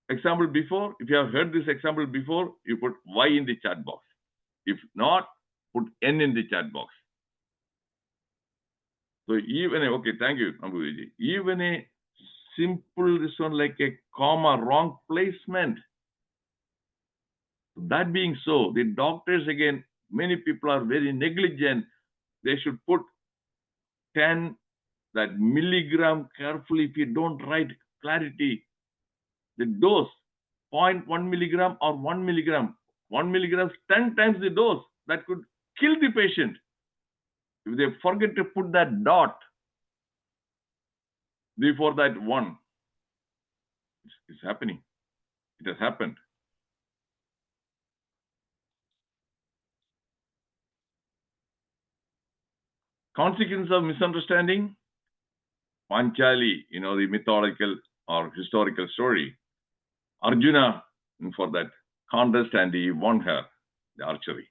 example before? If you have heard this example before, you put Y in the chat box. If not, put N in the chat box. So even okay, thank you, Ambuji. Even a simple this one like a comma, wrong placement. That being so, the doctors again, many people are very negligent. They should put 10 that milligram carefully. If you don't write clarity, the dose 0.1 milligram or 1 milligram. 1 milligram is 10 times the dose. That could kill the patient. if they forget to put that dot before that one, it's happening. It has happened. Consequence of misunderstanding, Panchali, the mythological or historical story. Arjuna, for that contest, and he won her, the archery.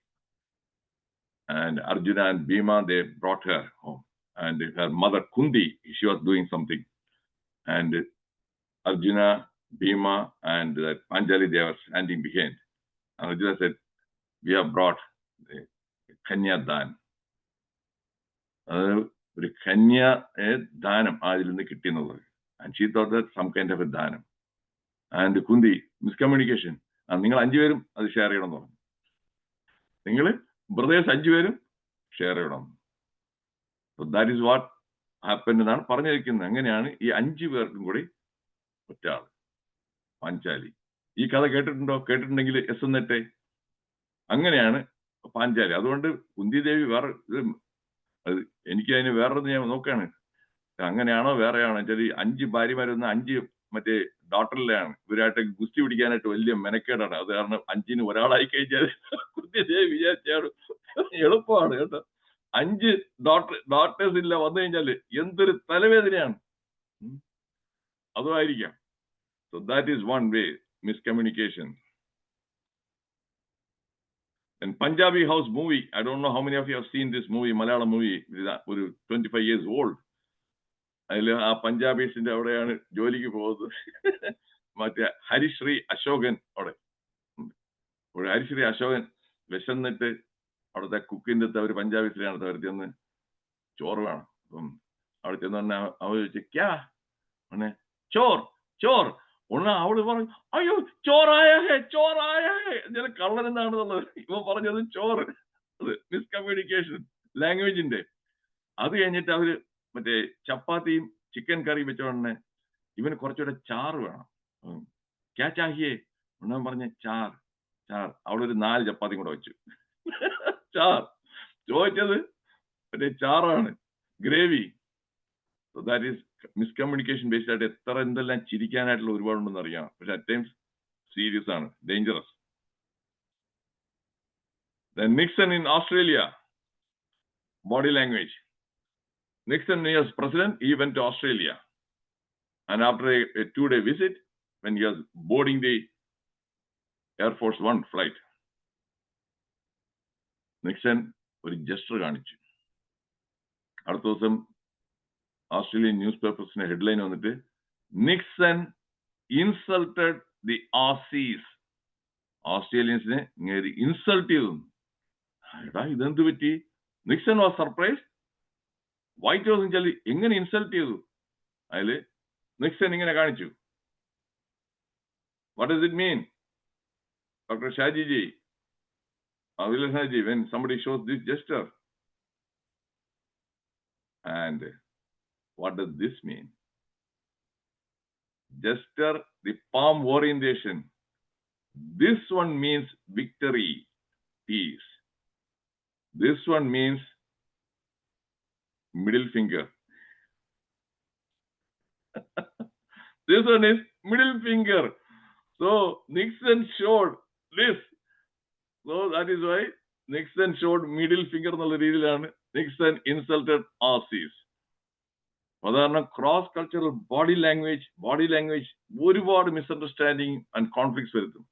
And Arjuna and Bhima, they brought her home. And her mother Kundi, she was doing something. And Arjuna, Bhima, and Panchali, they were standing behind. And Arjuna said, we have brought the Kanya Dan. ഒരു കന്യ ദാനം അതിൽ നിന്ന് കിട്ടിയെന്നുള്ളത്. And she thought that some kind of a ദാനം. And Kunti, miscommunication, നിങ്ങൾ 5 പേരും അത് share ചെയ്യണം എന്ന് പറഞ്ഞു. നിങ്ങൾ ബ്രദേഴ്സ് 5 പേരും ഷെയർ ചെയ്യണം. So that is what happen എന്നാണ് പറഞ്ഞിരിക്കുന്നത്. അങ്ങനെയാണ് ഈ 5 പേർക്കും കൂടി ഒറ്റ ആൾ പാഞ്ചാലി. ഈ കഥ കേട്ടിട്ടുണ്ടോ? കേട്ടിട്ടുണ്ടെങ്കിൽ എസ് എന്നിട്ടേ. അങ്ങനെയാണ് പാഞ്ചാലി. അതുകൊണ്ട് കുന്തി ദേവി വേറെ അത് എനിക്ക് അതിന് വേറൊന്ന് ഞാൻ നോക്കുകയാണ്, അങ്ങനെയാണോ വേറെയാണോ വെച്ചാൽ 5 ഭാര്യമാരൊന്ന് 5 മറ്റേ ഡോട്ടറിലാണ്. ഇവരായിട്ട് ഗുസ്തി പിടിക്കാനായിട്ട് വലിയ മെനക്കേടാണ്. അത് കാരണം 5-ന് ഒരാളായി കഴിഞ്ഞാൽ കുന്തി ദേവി വിചാരിച്ചാണ് എളുപ്പമാണ് കേട്ടോ. 5 ഡോട്ടേഴ്സ് ഇല്ല വന്നു കഴിഞ്ഞാല് എന്തൊരു തലവേദനയാണ്. അതുമായിരിക്കാം. So that is one way miscommunication. And Punjabi House movie, I don't know how many of you have seen this movie, Malayalam movie, ഒരു 25 years old. അതിൽ ആ പഞ്ചാബീസിന്റെ അവിടെയാണ് ജോലിക്ക് പോകുന്നത്. മറ്റേ ഹരിശ്രീ അശോകൻ അവിടെ. ഹരിശ്രീ അശോകൻ വിശന്നിട്ട് അവിടുത്തെ കുക്കിന്റെ അടുത്ത് അവർ പഞ്ചാബീസിലാണ് അവർ ചെന്ന് ചോറ് വേണം. അപ്പം അവിടെ ചെന്ന് പറഞ്ഞ അവർ ചോദിച്ചു ക്യാ ചോർ ചോർ. ഒന്ന് അവള് പറഞ്ഞു അയ്യോ ചോറായേ ചോറായേ. ഞാൻ കള്ളൻ എന്താണെന്നുള്ളത് ഇവ പറഞ്ഞത് ചോറ്. അത് മിസ്കമ്മ്യൂണിക്കേഷൻ ലാംഗ്വേജിന്റെ. അത് കഴിഞ്ഞിട്ട് അവര് മറ്റേ ചപ്പാത്തിയും ചിക്കൻ കറിയും വെച്ചോടനെ ഇവന് കുറച്ചുകൂടെ ചാറ് വേണം. ക്യാ ചാഹിയേ ഉണ്ണാൻ പറഞ്ഞ ചാർ ചാർ. അവളൊരു 4 ചപ്പാത്തി കൂടെ വെച്ചു. ചാർ ചോദിച്ചത് മറ്റേ ചാറാണ്, gravy. So that is miscommunication based ആയിട്ട് എത്ര എന്തെല്ലാം ചിരിക്കാനായിട്ടുള്ള ഒരുപാടുണ്ടെന്ന് അറിയാം. പക്ഷെ അറ്റ് ടൈംസ് സീരിയസ് ആണ്, dangerous. Then Nixon in Australia, body language. Nixon as president, he went to Australia. And after a 2-day visit, when he was boarding the Air Force One flight, Nixon ഒരു gesture കാണിച്ചു. അടുത്ത ദിവസം Australian news പേപ്പേഴ്സിന്റെ headline വന്നിട്ട് Nixon insulted the Aussies. ഓസ്ട്രേലിയൻസിനെ ഇങ്ങനെ insult ചെയ്തു. എടാ ഇതെന്ത് പറ്റി? Nixon was surprise. White house വെച്ചാൽ എങ്ങനെ ഇൻസൾട്ട് ചെയ്തു? അതില് നിക്സൺ ഇങ്ങനെ കാണിച്ചു. What does it mean? Doctor Shajiji, Shaji, when somebody shows this gesture, and what does this mean? Gesture, the palm orientation. This one means victory, peace. This one means middle finger. This one is middle finger. So Nixon showed this. So that is why Nixon showed middle finger എന്നുള്ള രീതിയിലാണ് Nixon insulted Aussies. സാധാരണ cross cultural body language ഒരുപാട് misunderstanding and conflicts വരുത്തും.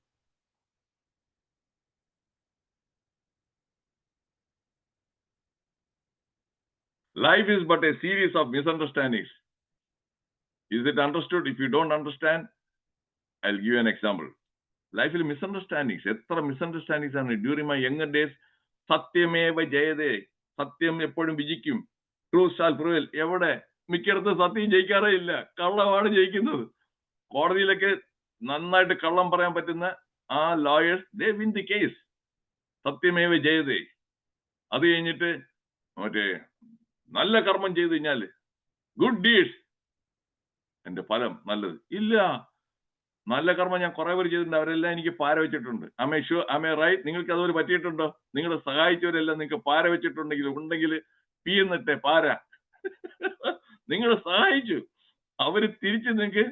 Life is but a series of misunderstandings. Is it understood? If you don't understand, I'll give you an example. ലൈഫിൽ misunderstandings, എത്ര misunderstandings ആണ്. During my younger days, സത്യമേവ ജയതേ, സത്യം എപ്പോഴും വിജയിക്കും, truth shall prevail. എവിടെ? മിക്കയിടത്തും സത്യം ജയിക്കാറേ ഇല്ല, കള്ളമാണ് ജയിക്കുന്നത്. കോടതിയിലൊക്കെ നന്നായിട്ട് കള്ളം പറയാൻ പറ്റുന്ന ആ lawyers, they win the case. സത്യമേവ ജയതേ. അത് കഴിഞ്ഞിട്ട് മറ്റേ നല്ല കർമ്മം ചെയ്ത് കഴിഞ്ഞാല് ഗുഡ് ഡീഡ്സ്, എന്റെ ഫലം നല്ലത്. ഇല്ല, നല്ല കർമ്മം ഞാൻ കുറെ പേര് ചെയ്തിട്ടുണ്ട്, അവരെല്ലാം എനിക്ക് പാര വെച്ചിട്ടുണ്ട്. ആമേ ഷുവർ, ആമേ റൈറ്റ്? നിങ്ങൾക്ക് അതുപോലെ പറ്റിയിട്ടുണ്ടോ? നിങ്ങളെ സഹായിച്ചവരെല്ലാം നിങ്ങൾക്ക് പാര വെച്ചിട്ടുണ്ടെങ്കിൽ പി എന്നിട്ട് പാര. നിങ്ങൾ സഹായിച്ചു. അവര് തിരിച്ച് നിങ്ങൾക്ക്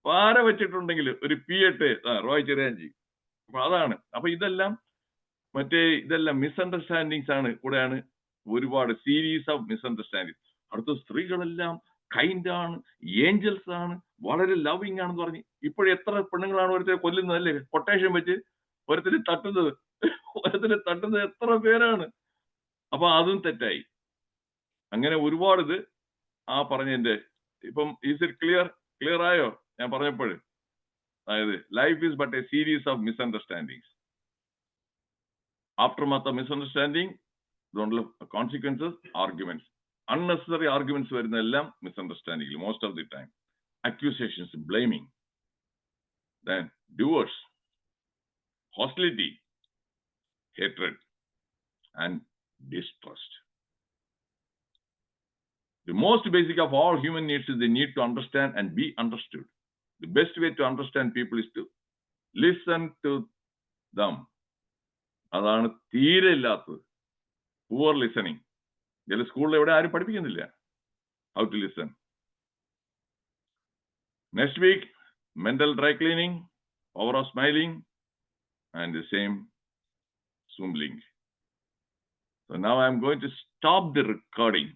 പാര വെച്ചിട്ടുണ്ടെങ്കിൽ ഒരു പി ഇട്ട് റോയ് ചെറിയാഞ്ചി. അപ്പൊ അതാണ്. അപ്പൊ ഇതെല്ലാം മിസ്അണ്ടർസ്റ്റാൻഡിങ്സ് ആണ്. കൂടെയാണ് ഒരുപാട് സീരീസ് ഓഫ് മിസ്അണ്ടർസ്റ്റാൻഡിങ്സ്. അടുത്ത സ്ത്രീകളെല്ലാം കൈൻഡ് ആണ്, ഏഞ്ചൽസ് ആണ്, വളരെ ലവിങ് ആണെന്ന് പറഞ്ഞ് ഇപ്പോഴെത്ര പെണ്ണുങ്ങളാണ് ഒരുത്തരെ കൊല്ലുന്നതല്ലേ? കൊട്ടേഷൻ വെച്ച് ഒരുത്തര് തട്ടുന്നത് എത്ര പേരാണ്. അപ്പൊ അതും തെറ്റായി. അങ്ങനെ ഒരുപാട് ഇത് ആ പറഞ്ഞതിന്റെ ഇപ്പം ഈസ് ഇറ്റ് ക്ലിയർ ആയോ ഞാൻ പറഞ്ഞപ്പോൾ? അതായത് life is but A series of misunderstandings. aftermath of misunderstanding, consequences, arguments. Unnecessary arguments വരുന്ന എല്ലാം misunderstanding most of the time. Accusations, blaming, then divorce, hostility, hatred, and distrust. The most basic of all human needs is the need to understand and be understood. The best way to understand people is to listen to them. അതാണ് തീരെ ഇല്ലാത്തത്. Poor listening. ചില സ്കൂളിൽ എവിടെ ആരും പഠിപ്പിക്കുന്നില്ല how to listen. Next week mental dry cleaning, power of smiling and the same Zoom link. So now I am going to stop the recording,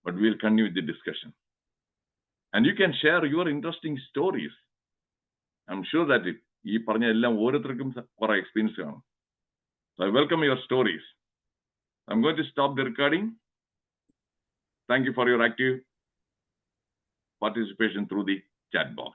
but we'll continue with the discussion. And you can share your interesting stories. I'm sure that ഈ പറഞ്ഞ എല്ലാം ഓരോരുത്തർക്കും കുറെ experience കാണും. So I welcome your stories. I'm going to stop the recording. Thank you for your active participation through the chat box.